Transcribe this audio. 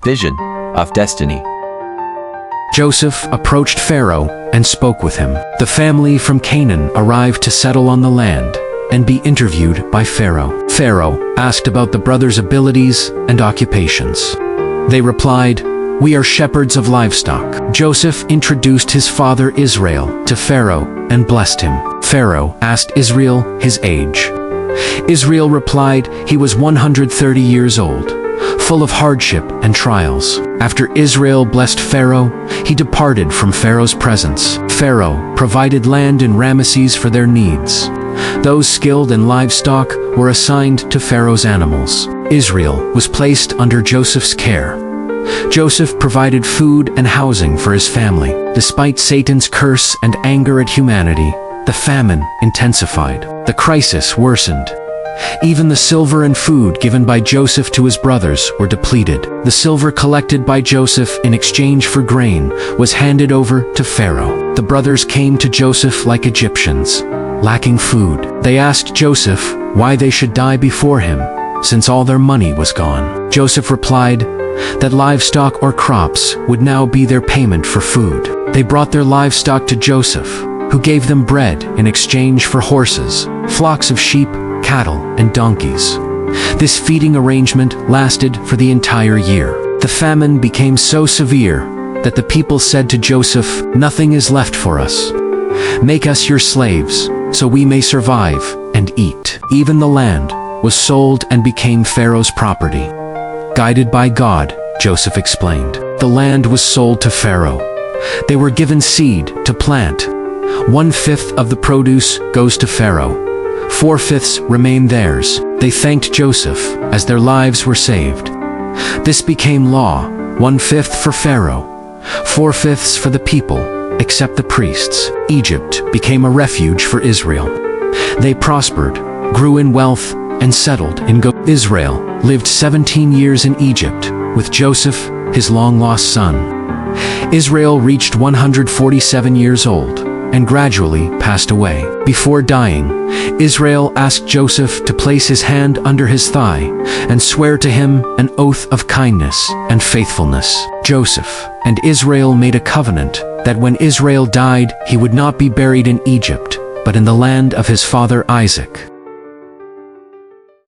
Vision of Destiny. Joseph approached Pharaoh and spoke with him. The family from Canaan arrived to settle on the land and be interviewed by Pharaoh. Pharaoh asked about the brothers' abilities and occupations. They replied, "We are shepherds of livestock." Joseph introduced his father Israel to Pharaoh and blessed him. Pharaoh asked Israel his age. Israel replied he was 130 years old, full of hardship and trials. After Israel blessed Pharaoh, he departed from Pharaoh's presence. Pharaoh provided land in Ramesses for their needs. Those skilled in livestock were assigned to Pharaoh's animals. Israel was placed under Joseph's care. Joseph provided food and housing for his family. Despite Satan's curse and anger at humanity, the famine intensified. The crisis worsened. Even the silver and food given by Joseph to his brothers were depleted. The silver collected by Joseph in exchange for grain was handed over to Pharaoh. The brothers came to Joseph like Egyptians, lacking food. They asked Joseph why they should die before him, since all their money was gone. Joseph replied that livestock or crops would now be their payment for food. They brought their livestock to Joseph, who gave them bread in exchange for horses, flocks of sheep, cattle, and donkeys. This feeding arrangement lasted for the entire year. The famine became so severe that the people said to Joseph, "Nothing is left for us. Make us your slaves, so we may survive and eat." Even the land was sold and became Pharaoh's property. Guided by God, Joseph explained. The land was sold to Pharaoh. They were given seed to plant. 1/5 of the produce goes to Pharaoh. 4/5 remain theirs. They thanked Joseph as their lives were saved. This became law: 1/5 for Pharaoh, 4/5 for the people, except the priests. Egypt became a refuge for Israel. They prospered, grew in wealth, and settled in Israel lived 17 years in Egypt with Joseph, his long-lost son. Israel reached 147 years old and gradually passed away. Before dying, Israel asked Joseph to place his hand under his thigh and swear to him an oath of kindness and faithfulness. Joseph and Israel made a covenant that when Israel died, he would not be buried in Egypt, but in the land of his father Isaac.